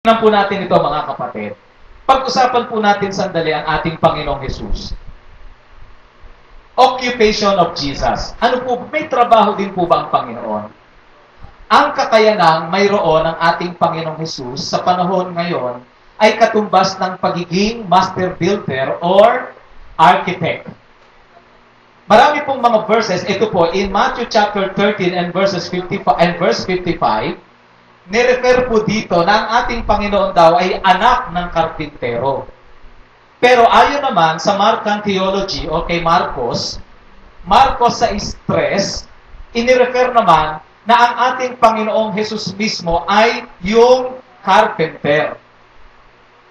Tingnan po natin ito mga kapatid. Pag-usapan po natin sandali ang ating Panginoong Jesus. Occupation of Jesus. Ano po, may trabaho din po ba ang Panginoon? Ang kakayanang mayroon ng ating Panginoong Jesus sa panahon ngayon ay katumbas ng pagiging master builder or architect. Marami pong mga verses, ito po, in Matthew chapter 13 and verse 55, nirefer po dito na ang ating Panginoon daw ay anak ng karpintero. Pero ayon naman sa Markan Theology o kay Marcos sa stress, inirefer naman na ang ating Panginoong Jesus mismo ay yung carpenter.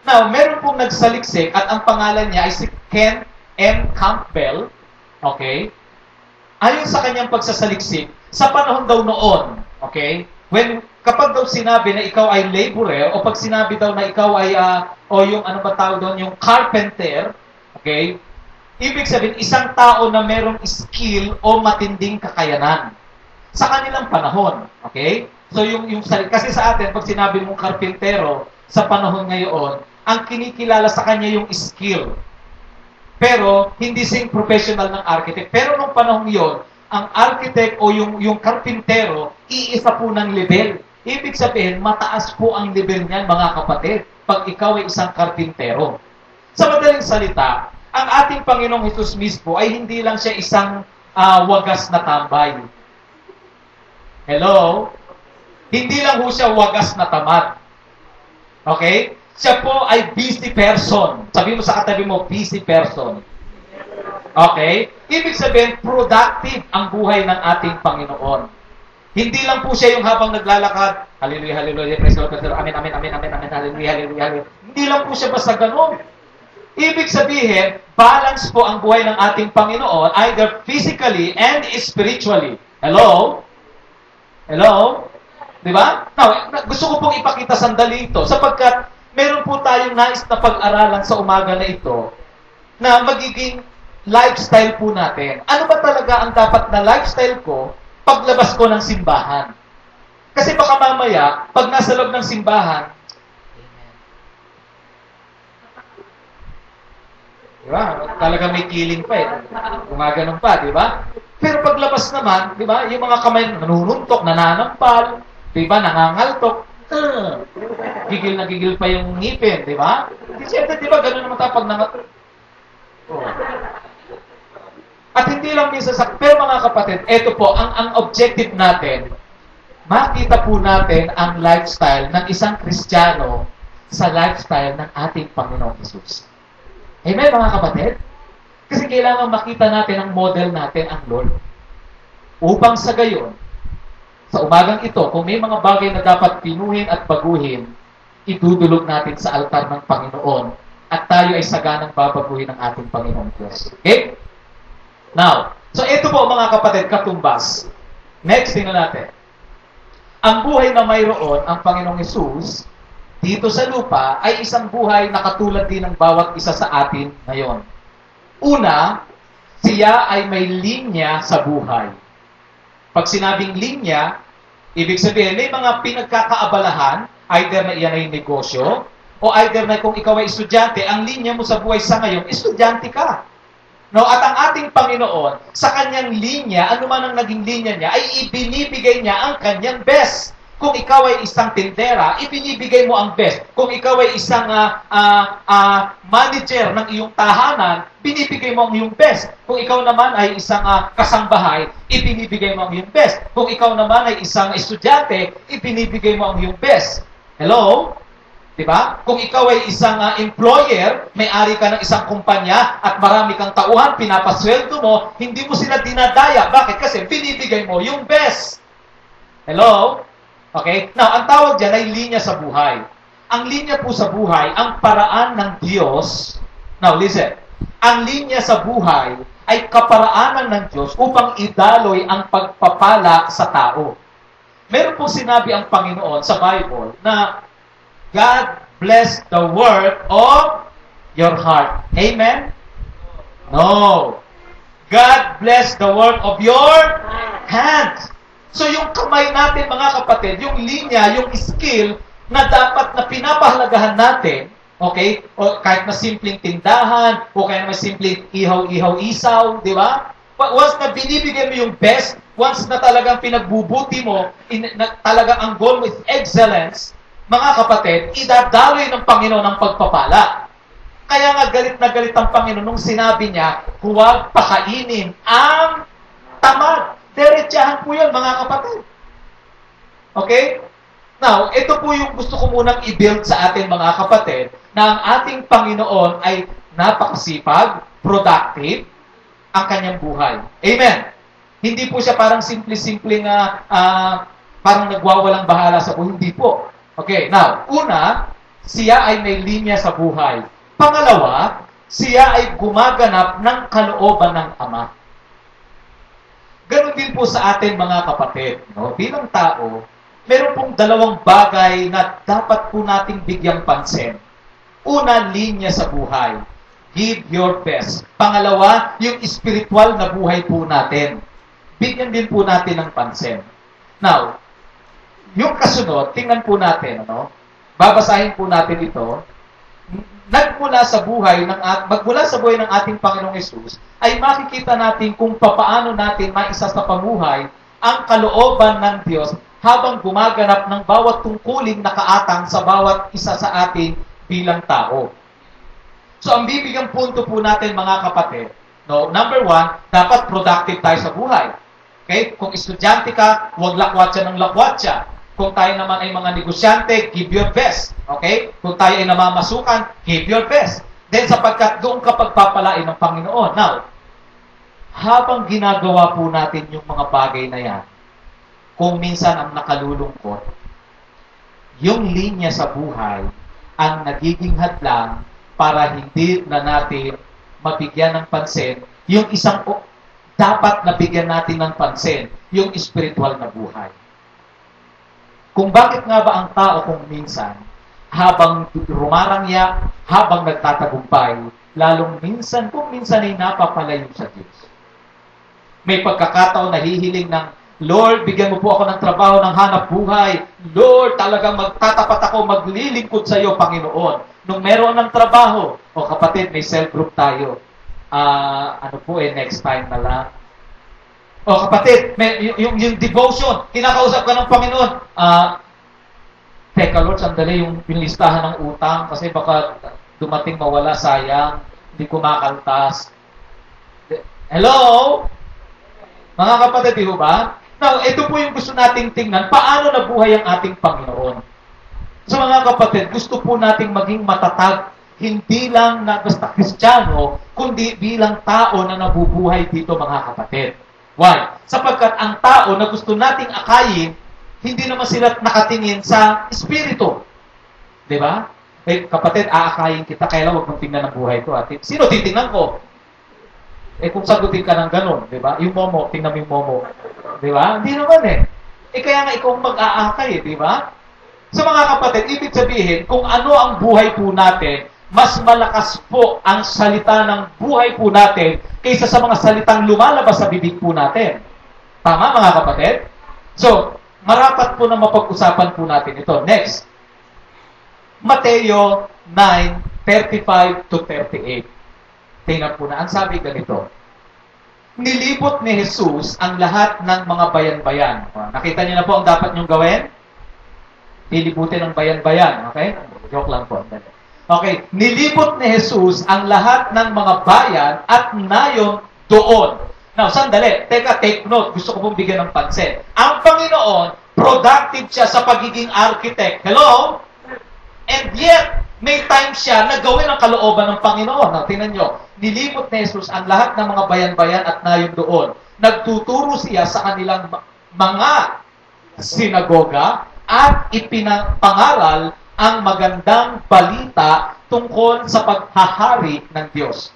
Now, meron pong nagsaliksik at ang pangalan niya ay si Ken M. Campbell. Okay? Ayon sa kanyang pagsasaliksik, sa panahon daw noon, okay? Kapag daw sinabi na ikaw ay laborer, o pag sinabi daw na ikaw ay, o yung ano ba tawag doon, yung carpenter, okay? Ibig sabihin, isang tao na merong skill o matinding kakayanan. Sa kanilang panahon, okay? So kasi sa atin, pag sinabi mong karpintero, sa panahon ngayon, ang kinikilala sa kanya yung skill. Pero, hindi sing professional ng architect. Pero nung panahon yon, ang architect o yung karpintero, iisa po ng level. Ibig sabihin, mataas po ang level niyan, mga kapatid, pag ikaw ay isang karpintero. Sa madaling salita, ang ating Panginoong Jesus mismo ay hindi lang siya isang wagas na tambay. Hello? Hindi lang ho siya wagas na tamad. Okay? Siya po ay busy person. Sabi mo sa katabi mo, busy person. Okay? Ibig sabihin, productive ang buhay ng ating Panginoon. Hindi lang po siya yung habang naglalakad, hallelujah, hallelujah, praise the Lord, amen, amen, amen, amen, amen, hallelujah, hallelujah, hallelujah. Hindi lang po siya basta ganun. Ibig sabihin, balance po ang buhay ng ating Panginoon, either physically and spiritually. Hello? Hello? Diba? Now, gusto ko pong ipakita sandali ito, sapagkat meron po tayong nais na pag-aralan sa umaga na ito, na magiging lifestyle po natin. Ano ba talaga ang dapat na lifestyle ko paglabas ko ng simbahan? Kasi baka mamaya, pag nasa loob ng simbahan, diba? Talaga may killing pa eh. Gumaganon pa, diba? Pero paglabas naman, diba? Yung mga kamay nanununtok, nananampal, diba? Nangangaltok, gigil na gigil pa yung ngipin, di ba? Siyempre, di ba, gano'n naman tapag na... Oh. At hindi lang minsan sa... Pero mga kapatid, eto po, ang objective natin, makita po natin ang lifestyle ng isang Kristiyano sa lifestyle ng ating Panginoong Jesus. Amen, mga kapatid? Kasi kailangan makita natin ang model natin, ang Lord. Upang sa gayon, sa umagang ito, kung may mga bagay na dapat pinuhin at baguhin, idudulog natin sa altar ng Panginoon at tayo ay saganang babaguhin ng ating Panginoong Diyos. Okay? Now, so ito po mga kapatid, katumbas. Next, tingnan natin. Ang buhay na mayroon ang Panginoong Jesus dito sa lupa ay isang buhay na katulad din ng bawat isa sa atin ngayon. Una, siya ay may linya sa buhay. Pag sinabing linya, ibig sabihin, may mga pinagkakaabalahan, either na iyan ay negosyo, o either na kung ikaw ay estudyante, ang linya mo sa buhay sa ngayon, estudyante ka. No, at ang ating Panginoon, sa kanyang linya, ano man ang naging linya niya, ay ibinibigay niya ang kanyang best. Kung ikaw ay isang tindera, ibinibigay mo ang best. Kung ikaw ay isang manager ng iyong tahanan, binibigay mo ang iyong best. Kung ikaw naman ay isang kasambahay, ibinibigay mo ang iyong best. Kung ikaw naman ay isang estudyante, ibinibigay mo ang iyong best. Hello? Diba? Kung ikaw ay isang employer, may-ari ka ng isang kumpanya at marami kang tauhan, pinapasweldo mo, hindi mo sila dinadaya. Bakit? Kasi binibigay mo yung best. Hello? Okay? Now, ang tawag dyan ay linya sa buhay. Ang linya po sa buhay, ang paraan ng Diyos. Now, listen. Ang linya sa buhay ay kaparaanan ng Diyos upang idaloy ang pagpapala sa tao. Meron po sinabi ang Panginoon sa Bible na God bless the work of your heart. Amen? No. God bless the work of your hands. So yung kamay natin, mga kapatid, yung linya, yung skill, na dapat na pinapahalagahan natin, okay? O kahit na simpleng tindahan, o kahit na simpleng ihaw-ihaw-isaw, di ba? Once na binibigay mo yung best, once na talagang pinagbubuti mo, na talagang ang goal with excellence, mga kapatid, idadaloy ng Panginoon ang pagpapala. Kaya nga galit na galit ang Panginoon nung sinabi niya, huwag pakainin ang tamad. Diretsahan po yan, mga kapatid. Okay? Now, ito po yung gusto ko munang i-build sa atin, mga kapatid, na ang ating Panginoon ay napakasipag, productive, ang kanyang buhay. Amen. Hindi po siya parang simple-simpleng parang nagwawalang bahala sa buhay. Hindi po. Okay, now, una, siya ay may linya sa buhay. Pangalawa, siya ay gumaganap ng kalooban ng Ama. Ganon din po sa atin, mga kapatid. No? Bilang tao, meron pong dalawang bagay na dapat po nating bigyang pansin. Una, linya sa buhay. Give your best. Pangalawa, yung spiritual na buhay po natin. Bigyan din po natin ng pansin. Now, yung kasunod, tingnan po natin, ano? Babasahin po natin ito. Magmula sa buhay ng ating Panginoong Hesus, ay makikita natin kung papaano natin maisa sa pamuhay ang kalooban ng Diyos habang gumaganap ng bawat tungkulin na kaatang sa bawat isa sa atin bilang tao. So, ang bibigang punto po natin, mga kapatid, no, number one, dapat productive tayo sa buhay. Okay? Kung estudyante ka, huwag lakwatsa ng lakwatsa. Kung tayo naman ay mga negosyante, give your best. Okay? Kung tayo ay namamasukan, give your best. Then, sapagkat doon ka pagpapalain ng Panginoon. Now, habang ginagawa po natin yung mga bagay na yan, kung minsan ang nakalulungkot, yung linya sa buhay ang nagiging hadlang para hindi na natin mabigyan ng pansin yung isang dapat nabigyan natin ng pansin, yung spiritual na buhay. Kung bakit nga ba ang tao kung minsan, habang rumarangya, habang nagtatagumpay, lalong minsan, kung minsan ay napapalayo sa Diyos. May pagkakataon na hihiling ng, Lord, bigyan mo po ako ng trabaho ng hanap buhay. Lord, talagang magtatapat ako, maglilingkod sa iyo, Panginoon. Nung meron ng trabaho, o kapatid, may cell group tayo. Next time na lang. O kapatid, yung devotion, kinakausap ka ng Panginoon. Teka Lord, sandali yung listahan ng utang kasi baka dumating mawala, sayang, hindi ko makaltas. Hello? Mga kapatid, di ba? Now, ito po yung gusto nating tingnan, paano nabuhay ang ating Panginoon. So mga kapatid, gusto po nating maging matatag, hindi lang na basta Kristiyano, kundi bilang tao na nabubuhay dito, mga kapatid. Why? Sapagkat ang tao na gusto nating akayin, hindi naman sila nakatingin sa Espiritu. Diba? Eh, kapatid, aakayin kita, kailan huwag mong tingnan ang buhay ko. Sino titingnan ko? Eh, kung sagutin ka ng ganun, diba? Yung momo, tingnan mo yung momo. Diba? Hindi naman eh. Eh, kaya nga ikaw mag-aakay, diba? So mga kapatid, ibig sabihin, kung ano ang buhay po natin, mas malakas po ang salita ng buhay po natin kaysa sa mga salitang lumalabas sa bibig po natin. Tama, mga kapatid? So, marapat po na mapag-usapan po natin ito. Next. Mateo 9:35 to 38. Tingnan po na. Ang sabi ganito. Nilibot ni Jesus ang lahat ng mga bayan-bayan. Nakita niyo na po ang dapat niyong gawin? Lilibutin ng bayan-bayan. Okay? Joke lang po. Okay. Nilibot ni Jesus ang lahat ng mga bayan at nayon doon. Now, sandali. Teka, take note. Gusto ko pong bigyan ng pansin. Ang Panginoon, productive siya sa pagiging architect. Hello? And yet, may time siya na gawin ang kalooban ng Panginoon. Now, tingnan nyo. Nilibot ni Jesus ang lahat ng mga bayan-bayan at nayon doon. Nagtuturo siya sa kanilang mga sinagoga at ipinapangaral ang magandang balita tungkol sa paghahari ng Diyos.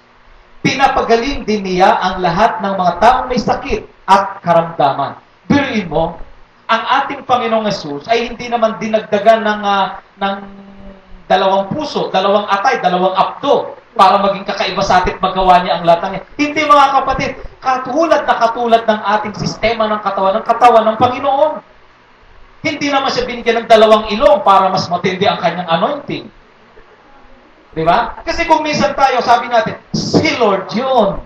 Pinapagaling din niya ang lahat ng mga taong may sakit at karamdaman. Biruin mo, ang ating Panginoong Hesus ay hindi naman dinagdagan ng dalawang puso, dalawang atay, dalawang apdo para maging kakaiba sa atin magawa niya ang lahat niya. Hindi, mga kapatid, katulad ng ating sistema ng katawan ng Panginoon. Hindi naman siya binigyan ng 2 ilong para mas matindi ang kanyang anointing. Di ba? Kasi kung minsan tayo, sabi natin, si Lord yun.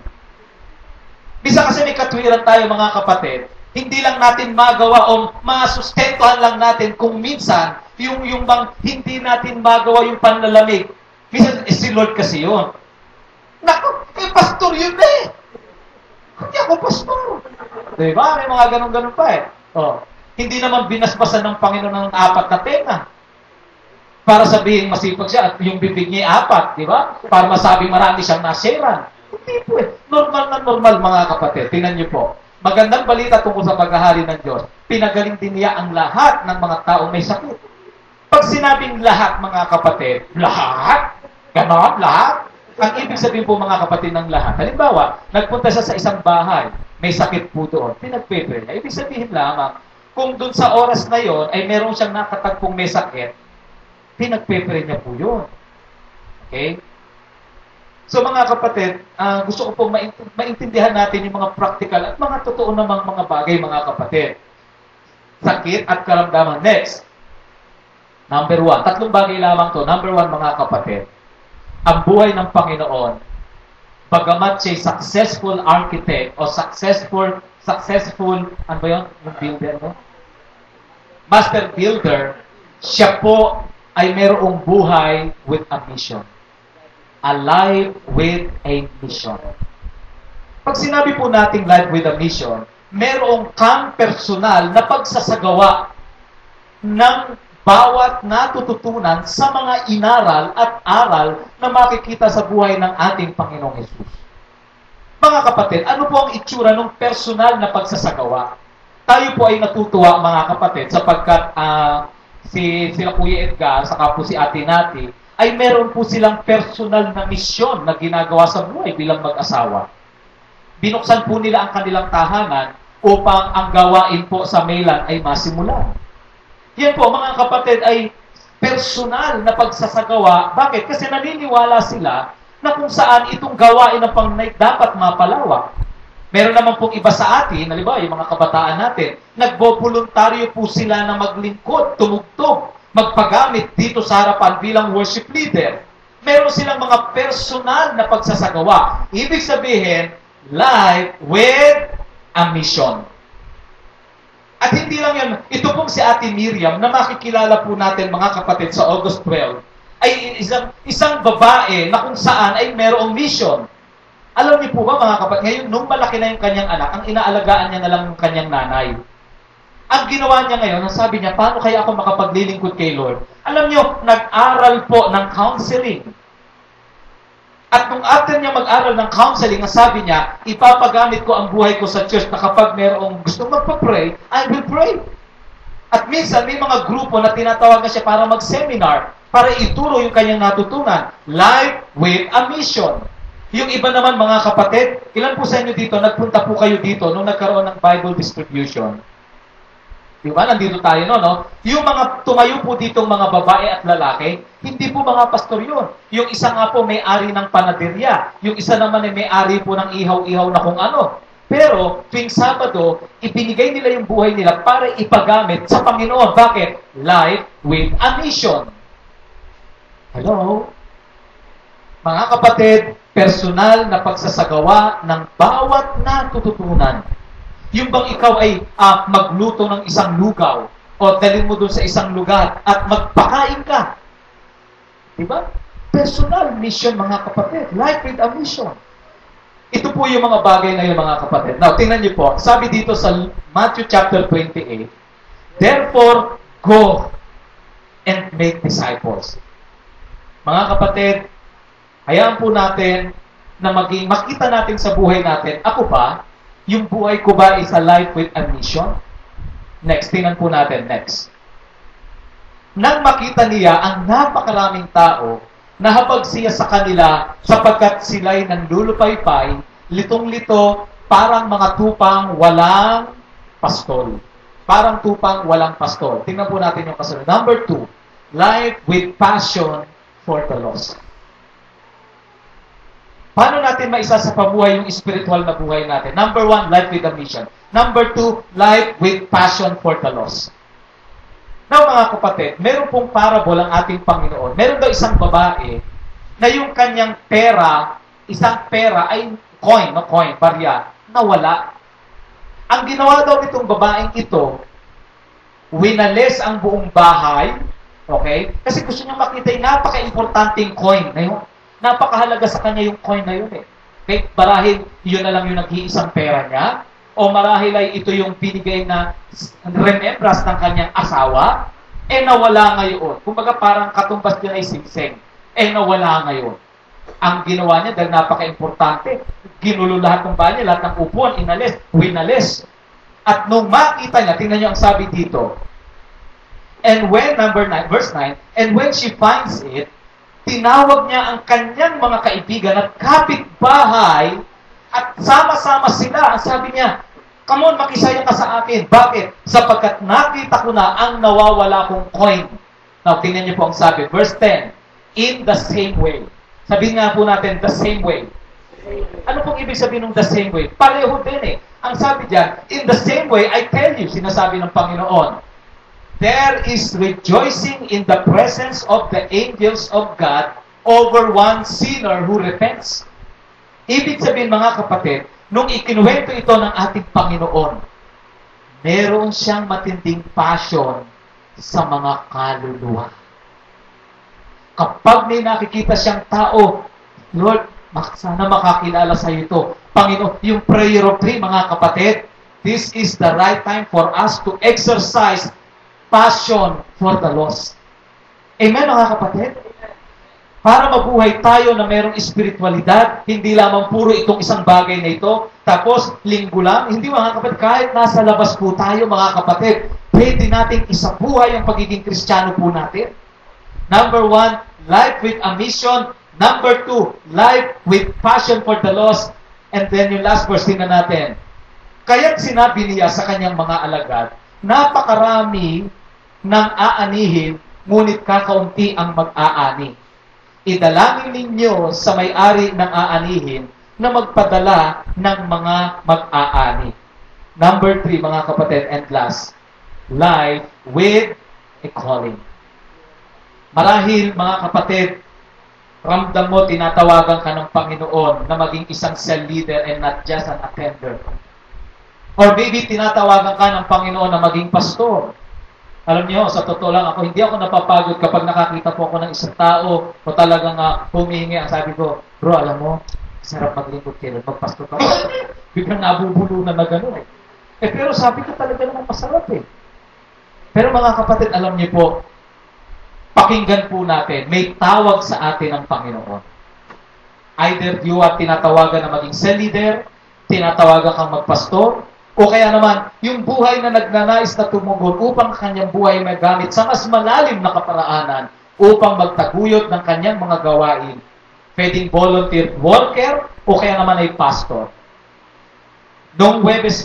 Minsan kasi may katwiran tayo mga kapatid, hindi lang natin magawa o masustentuhan lang natin kung minsan, yung bang hindi natin magawa yung panlalamig. Minsan, si Lord kasi yun. Naku, pastor yun eh. Hindi ako pastor. Diba? May mga ganun-ganun pa eh. Oh. Hindi naman binasbasan ng Panginoon ng 4 na tenga. Para sabihin masipag siya at yung bibig niya 4, di ba? Para masabing marami siyang naseran. Hindi po eh. Normal na normal mga kapatid. Tingnan niyo po. Magandang balita tungkol sa paghahari ng Diyos. Pinagaling din niya ang lahat ng mga taong may sakit. Pag sinabing lahat mga kapatid, lahat? Ganon, lahat? Ang ibig sabihin po mga kapatid ng lahat. Halimbawa, nagpunta siya sa isang bahay, may sakit po doon, pinagpipre niya. Ibig sabihin lamang, kung doon sa oras na yon ay meron siyang nakatagpong may sakit, pinagpipre niya po yun. Okay? So mga kapatid, gusto ko pong maintindihan natin yung mga practical at mga totoo namang mga bagay mga kapatid. Sakit at karamdaman. Next. Number 1. 3 bagay lamang to. Number 1 mga kapatid. Ang buhay ng Panginoon, bagamat siya'y successful architect o successful, ano ba yun? Yung builder, no? Master builder, siya po ay mayroong buhay with a mission. Alive with a mission. Pag sinabi po nating life with a mission, mayroong kang personal na pagsasagawa ng bawat natututunan sa mga inaral at aral na makikita sa buhay ng ating Panginoong Hesus. Mga kapatid, ano po ang itsura ng personal na pagsasagawa? Tayo po ay natutuwa mga kapatid sapagkat sila Kuya Edgar, saka po si Ate Nati, ay meron po silang personal na misyon na ginagawa sa buhay bilang mag-asawa. Binuksan po nila ang kanilang tahanan upang ang gawain po sa mailan ay masimulan. Yan po, mga kapatid, ay personal na pagsasagawa. Bakit? Kasi naniniwala sila na kung saan itong gawain ng Panginoon dapat mapalawak. Meron naman pong iba sa atin, halimbawa, yung mga kabataan natin, nagbo-voluntaryo po sila na maglingkod, tumugtog, magpagamit dito sa harapan bilang worship leader. Meron silang mga personal na pagsasagawa. Ibig sabihin, life with a mission. At hindi lang yan, ito pong si Ate Miriam na makikilala po natin mga kapatid sa August 12, ay isang babae na kung saan ay merong mission. Alam niyo po ba mga kapatid, ngayon nung malaki na yung kanyang anak, ang inaalagaan niya na lang yung kanyang nanay. Ang ginawa niya ngayon, ang sabi niya, paano kaya ako makapaglilingkod kay Lord? Alam niyo, nag-aral po ng counseling. At nung after niya mag-aral ng counseling, ang sabi niya, ipapagamit ko ang buhay ko sa church na kapag mayroong gustong magpa-pray, I will pray. At minsan, may mga grupo na tinatawag na siya para mag-seminar, para ituro yung kanyang natutunan. Life with a mission. Yung iba naman mga kapatid, ilan po sa inyo dito, nagpunta po kayo dito nung nagkaroon ng Bible distribution. Diba? Nandito tayo, no? Yung mga tumayo po ditong mga babae at lalaki, hindi po mga pastor yun. Yung isa nga po may-ari ng panaderya. Yung isa naman ay may-ari po ng ihaw-ihaw na kung ano. Pero, tuwing Sabado, ibinigay nila yung buhay nila para ipagamit sa Panginoon. Bakit? Life with a mission. Hello? Mga kapatid, personal na pagsasagawa ng bawat natututunan. Yung bang ikaw ay magluto ng isang lugaw o dalhin mo doon sa isang lugar at magpakain ka. Diba? Personal mission mga kapatid. Life with a mission. Ito po yung mga bagay na yung mga kapatid. Now, tingnan niyo po. Sabi dito sa Matthew chapter 28, therefore, go and make disciples. Mga kapatid, hayaan po natin na makita natin sa buhay natin, ako ba, yung buhay ko ba is a life with a mission? Next, tingnan po natin. Next. Nang makita niya ang napakaraming tao, nahabag siya sa kanila sapagkat sila'y nandulupaypay, litong-lito, parang mga tupang walang pastol. Parang tupang walang pastol. Tingnan po natin yung kasunod. Number 2, life with passion for the lost. Paano natin maisa sa pabuhay yung spiritual na buhay natin? Number 1, life with a mission. Number 2, life with passion for the lost. Now mga kapatid, meron pong parable ang ating Panginoon. Meron daw isang babae na yung kanyang pera, isang pera ay coin, barya, nawala. Ang ginawa daw nitong babaeng ito, winalis ang buong bahay, okay? Kasi gusto niya makita yung napaka-importanting coin na yun. Napakahalaga sa kanya yung coin na yun eh. Okay? Marahil yun na lang yung nag-iisang pera niya, o marahil ay ito yung binigay na remembrance ng kanyang asawa, nawala ngayon. Kumbaga parang katumbas din ay singseng, nawala ngayon. Ang ginawa niya, dahil napaka-importante, ginulo lahat ng bahay niya, lahat ng upuan, inalis, winalis. At nung makita niya, tingnan niyo ang sabi dito, and when, verse 9, and when she finds it, tinawag niya ang kanyang mga kaibigan at kapitbahay at sama-sama sila. Ang sabi niya, come on, makisaya ka sa akin. Bakit? Sapagkat nakita ko na ang nawawala kong coin. Now, tingnan niyo po ang sabi. Verse 10, in the same way. Sabihin nga po natin, the same way. Ano pong ibig sabihin ng the same way? Pareho din eh. Ang sabi diyan, in the same way, I tell you, sinasabi ng Panginoon, there is rejoicing in the presence of the angels of God over one sinner who repents. Ibig sabihin mga kapatid, nung ikinuwento ito ng ating Panginoon, meron siyang matinding passion sa mga kaluluwa. Kapag may nakikita siyang tao, Lord, sana makakilala sa iyo ito. Panginoon, yung prayer of three, mga kapatid, this is the right time for us to exercise passion for the lost. Amen, mga kapatid? Para mabuhay tayo na mayroong espiritualidad, hindi lamang puro itong isang bagay na ito, tapos linggo lang, hindi mga kapatid, kahit nasa labas po tayo mga kapatid, pwede natin isabuhay ang pagiging Kristiyano po natin. Number 1, life with a mission. Number 2, life with passion for the lost. And then yung last verse na natin. Kaya't sinabi niya sa kanyang mga alagad, napakarami ng aanihin, ngunit kakaunti ang mag-aani. Idalangin ninyo sa may-ari ng aanihin na magpadala ng mga mag-aani. Number 3, mga kapatid, and last, life with a calling. Marahil, mga kapatid, ramdam mo, tinatawagan ka ng Panginoon na maging isang cell leader and not just an attender. Or maybe tinatawagan ka ng Panginoon na maging pastor. Alam niyo, sa totoo lang ako, hindi ako napapagod kapag nakakita po ako ng isang tao o talagang humihingi. Ang sabi ko, bro, alam mo, sarap maglingkod kayo, magpastor ka. Biglang nabubulunan na gano'n eh. Pero sabi ko talaga naman masarap eh. Pero mga kapatid, alam niyo po, pakinggan po natin, may tawag sa atin ng Panginoon. Either you are tinatawagan na maging cell leader, tinatawagan kang magpastor, o kaya naman, yung buhay na nagnanais na tumugon upang kanyang buhay magamit sa mas malalim na kaparaanan upang magtaguyod ng kanyang mga gawain. Pwedeng volunteer worker o kaya naman ay pastor. Nung Martes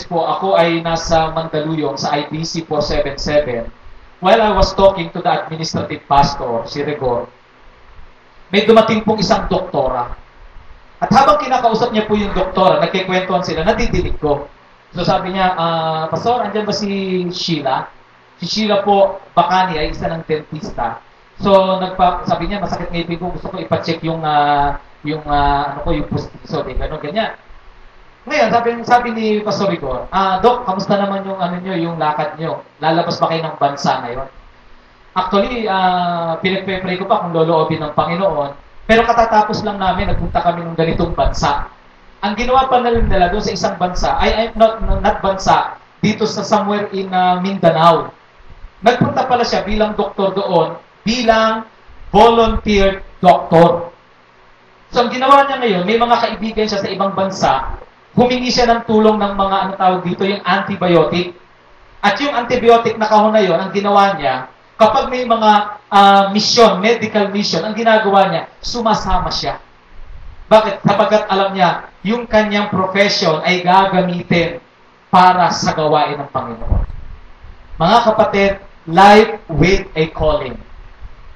po, ako ay nasa Mandaluyong sa IBC 477. While I was talking to the administrative pastor, si Rigor, may dumating pong isang doktora. At habang kinakausap niya po yung doktora, nagkikwentuhan sila, nadidinig ko. So sabi niya, Pastor, andyan ba si Sheila? Si Sheila po, Bacani, ay isa ng dentista. So sabi niya, masakit ngipin ko, gusto ko ipacheck yung pustiso, gano'n, ganyan. Ngayon, sabi ni Pastor Rigor, Dok, kamusta naman yung lakad niyo? Lalabas ba kayo ng bansa ngayon? Actually, pinagpe-pray ko pa kung loloobin ng Panginoon. Pero katatapos lang namin, nagpunta kami ng ganitong bansa. Ang ginawa pa nila doon sa isang bansa, not bansa, dito sa somewhere in Mindanao. Nagpunta pala siya bilang doktor doon, bilang volunteer doctor. So ang ginawa niya ngayon, may mga kaibigan siya sa ibang bansa, humingi siya ng tulong ng mga yung antibiotic. At yung antibiotic na kahon na yun, ang ginawa niya, kapag may mga medical mission, ang ginagawa niya, sumasama siya. Bakit? Sapagkat alam niya, yung kanyang profession ay gagamitin para sa gawain ng Panginoon. Mga kapatid, life with a calling.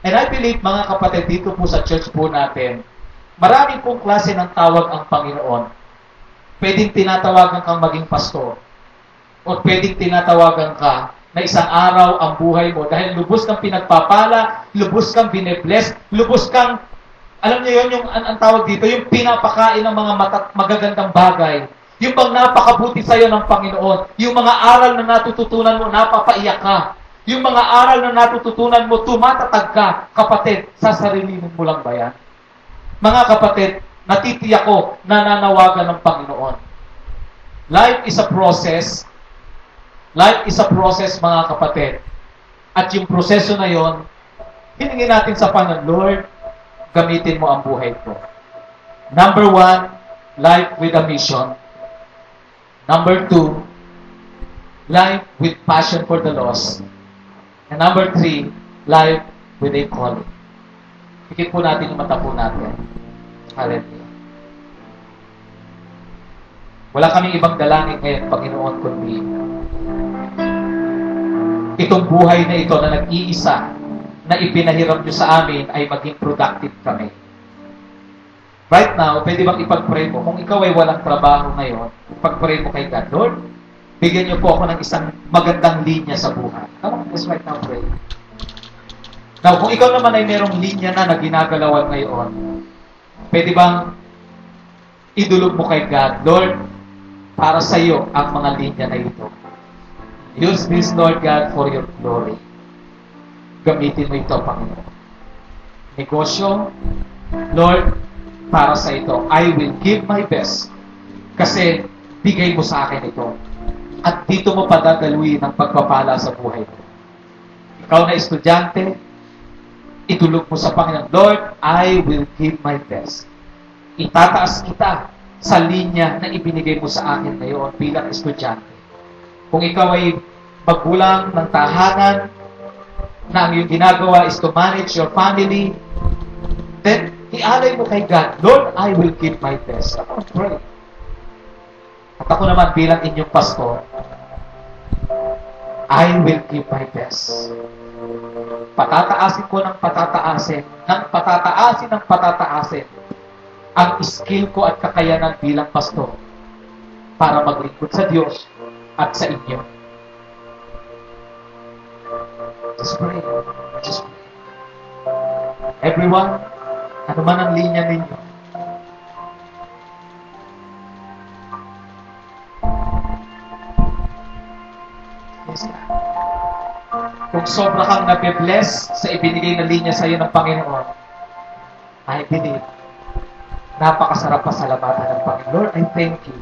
And I believe, mga kapatid, dito po sa church po natin, maraming pong klase ng tawag ang Panginoon. Pwedeng tinatawagan kang maging pastor. O pwedeng tinatawagan ka na isang araw ang buhay mo dahil lubos kang pinagpapala, lubos kang binebless, lubos kang, alam niyo yun, yung ang tawag dito, yung pinapakain ng mga magagandang bagay. Yung bang napakabuti sa'yo ng Panginoon. Yung mga aral na natututunan mo, napapaiyak ka. Yung mga aral na natututunan mo, tumatatag ka, kapatid, sa sarili mo lang ba yan? Mga kapatid, natitiyak ko, nananawagan ng Panginoon. Life is a process. Life is a process, mga kapatid. At yung proseso na yon, hiningin natin sa Panginoon, Lord, gamitin mo ang buhay ko. Number 1, life with a mission. Number 2, life with passion for the lost. And number 3, life with a calling. Pikit po natin yung mata po natin. Hallelujah. Wala kaming ibang dalangin ngayon, Panginoon, kundi itong buhay na ito na nag-iisa na ipinahiram nyo sa amin ay maging productive kami. Right now, pwede bang ipag-pray mo? Kung ikaw ay walang trabaho ngayon, ipag-pray mo kay God, Lord, bigyan niyo po ako ng isang magandang linya sa buhay. Come on, just right now, pray. Now, kung ikaw naman ay merong linya na ginagalawan ngayon, pwede bang idulog mo kay God, Lord, para sa iyo ang mga linya na ito. Use this, Lord God, for your glory. Gamitin mo ito, Panginoon. Negosyo, Lord, para sa ito, I will give my best. Kasi bigay mo sa akin ito. At dito mo padadaluin ang pagpapala sa buhay mo. Ikaw na estudyante, itulog mo sa Panginoon, Lord, I will give my best. Itataas kita sa linya na ibinigay mo sa akin ngayon bilang estudyante. Kung ikaw ay magulang ng tahanan, na ang iyong ginagawa is to manage your family, then ialay mo kay God, Lord, I will give my best. Ako, pray. At ako naman bilang inyong pastor, I will give my best. Patataasin ko ng patataasin, ang skill ko at kakayanan bilang pastor para maglingkod sa Diyos at sa inyo. Just pray. Just pray. Everyone, ano man ang linya ninyo, yes, God. Kung sobra kang nabe-bless sa ibinigay na linya sa iyo ng Panginoon, I believe, napakasarap pasalamatan ng Panginoon. Lord, I thank you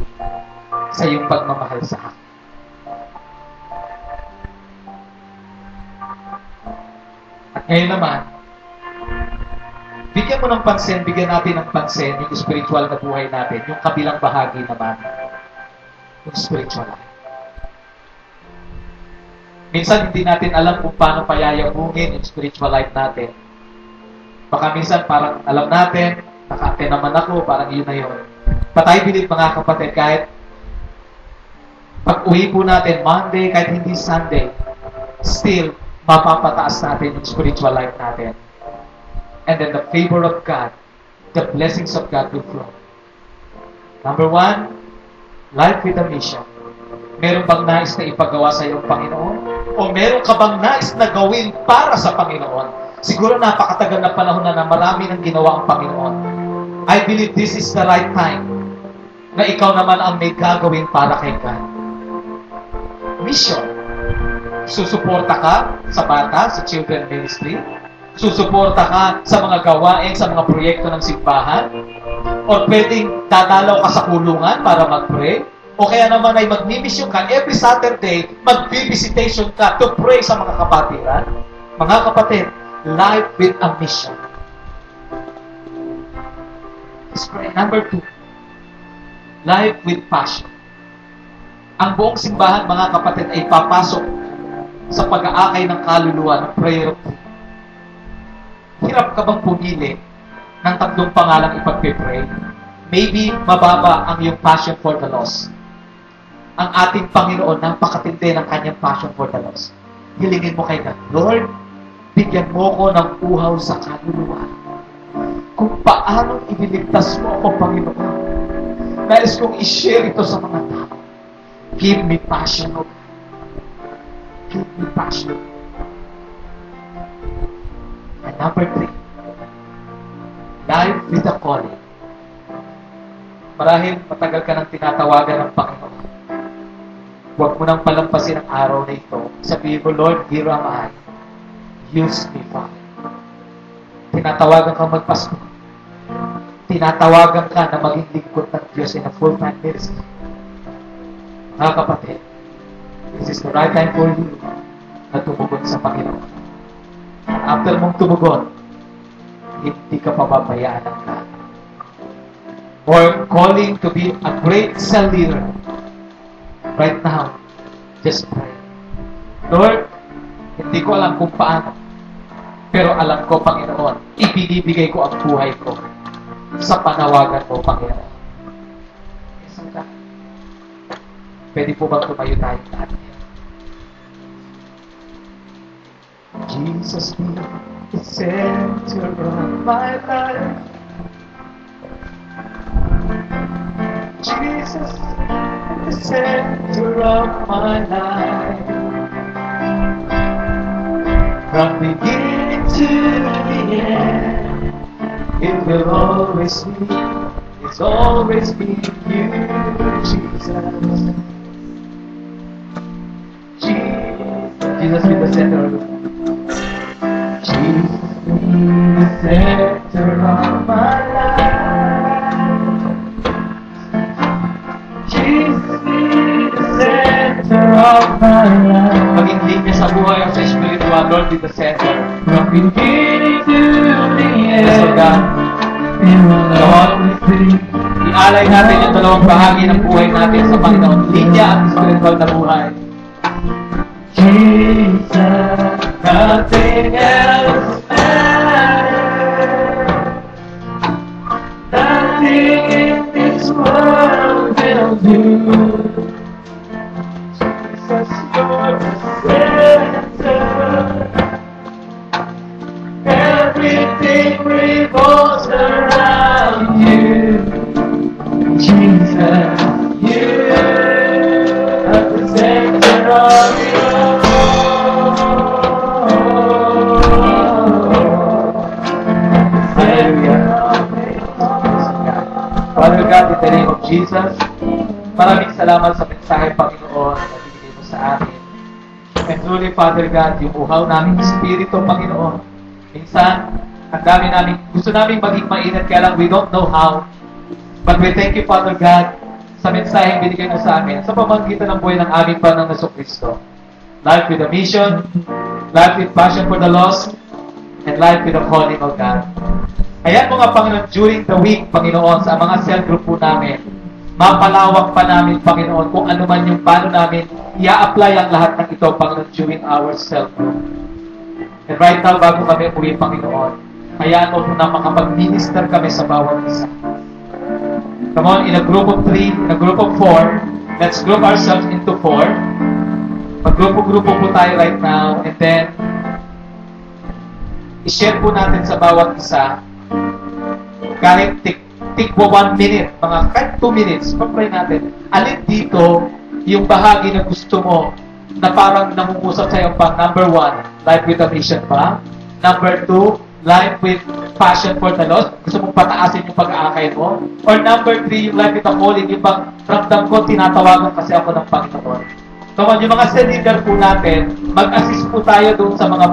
sa iyong pagmamahal sa akin. At ngayon naman, bigyan mo ng pansin, bigyan natin ng pansin yung spiritual na buhay natin, yung kabilang bahagi naman, yung spiritual life. Minsan hindi natin alam kung paano payayabungin yung spiritual life natin. Baka minsan parang alam natin, nakate naman ako, parang yun na yun. But I believe, mga kapatid, kahit pag-uwi po natin Monday, kahit hindi Sunday, still, mapapataas natin yung spiritual life natin. And then the favor of God, the blessings of God will flow. Number 1, life with a mission. Meron bang nais na ipagawa sa iyong Panginoon? O meron ka bang nais na gawin para sa Panginoon? Siguro napakatagal na panahon na marami nang ginawa ang Panginoon. I believe this is the right time na ikaw naman ang may gagawin para kay God. Mission. Susuporta ka sa bata, sa children ministry? Susuporta ka sa mga gawain, sa mga proyekto ng simbahan? O pwedeng dadalaw ka sa kulungan para mag-pray? O kaya naman ay magmi-mission ka every Saturday, mag-visitation ka to pray sa mga kapatiran? Mga kapatid, life with a mission. Let's pray. Number 2, life with passion. Ang buong simbahan, mga kapatid, ay papasok sa pag-aakay ng kaluluwa ng prayer of faith. Hirap ka bang pumili ng 3 pangalang ipagpipray? Maybe mababa ang iyong passion for the lost. Ang ating Panginoon, napakatindi ng kanyang passion for the lost. Hilingin mo kay God, Lord, bigyan mo ko ng uhaw sa kaluluwa. Kung paano iniligtas mo ako, Panginoon. Nais kong i-share ito sa mga tao. Give me passion, O God. give me passion. And number 3, life with a calling. Marahil matagal ka nang tinatawagan ng Panginoon. Huwag mo nang palampasin ang araw na ito. Sabihin mo, Lord, here am I. Use me, Father. Tinatawagan ka magpasko. Tinatawagan ka na maging lingkod ng Diyos in a full-time ministry. Mga kapatid, this is the right time for you na tumugon sa Panginoon. After mong tumugon, hindi ka pababayaan ng lahat. Or calling to be a great cell leader. Right now, just pray. Lord, hindi ko alam kung paano. Pero alam ko, Panginoon, ibinibigay ko ang buhay ko sa panawagan mo, Panginoon. Isang ka. Pwede po bang tumayo tayo natin? Jesus be the center of my life. Jesus, the center of my life. From beginning to the end, it will always be, it's always be you, Jesus. Jesus be the center of it. Jesus be the center of my life. Jesus be the center of my life. Maging linya sa buhay ang sa spiritual, Lord be the center. From beginning to the end. So God, Lord, ialay natin yung dalawang bahagi ng buhay natin sa Panginoon. Linya at spiritual na buhay. Jesus, nothing else matters. Nothing in this world will do. Jesus, you're the center. Everything revolves around you. Jesus, you are the center of it all. Father God, in the name of Jesus, maraming salamat sa mensahe, Panginoon, na binigay mo sa amin. And truly, Father God, yung uhaw naming Espiritu, Panginoon, minsan, ang dami namin, gusto namin maging mainat, kaya lang we don't know how. But we thank you, Father God, sa mensahe binigay mo sa amin, sa pamamagitan ng buhay ng aming Panginoong Jesucristo. Life with a mission, life with passion for the lost, and life with a calling of God. Ayan mga Panginoon, during the week, Panginoon, sa mga cell group po namin, mapalawak pa namin, Panginoon, kung ano man yung paano namin i-apply ang lahat ng ito, Panginoon, during our cell group. And right now, bago kami uwi, Panginoon, hayaan mo po na makapag-minister kami sa bawat isa. Come on, in a group of 3, in a group of 4, let's group ourselves into 4. Mag-grupo-grupo po tayo right now, and then, i-share po natin sa bawat isa, kahit tikwa 1 minute, mga kahit 2 minutes, pag-pray natin, alin dito yung bahagi na gusto mo na parang namumusap sa'yo pang number 1, life with a mission ba? Number 2, life with passion for the lost, gusto mong pataasin yung pag-aakay mo? Or number 3, yung life with a calling, yung bang ramdam ko, tinatawagan kasi ako ng Panginoon. So, yung mga cell leader po natin, mag-assist po tayo doon sa mga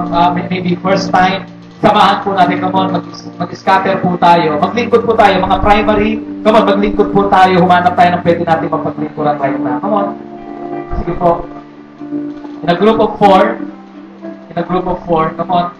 maybe first time, samahan po natin, come on, mag-scatter po tayo, maglingkod po tayo, mga primary, come on, maglingkod po tayo, humanap tayo ng pwede natin mapaglingkuran right now. Come on. Sige po. In a group of 4, come on,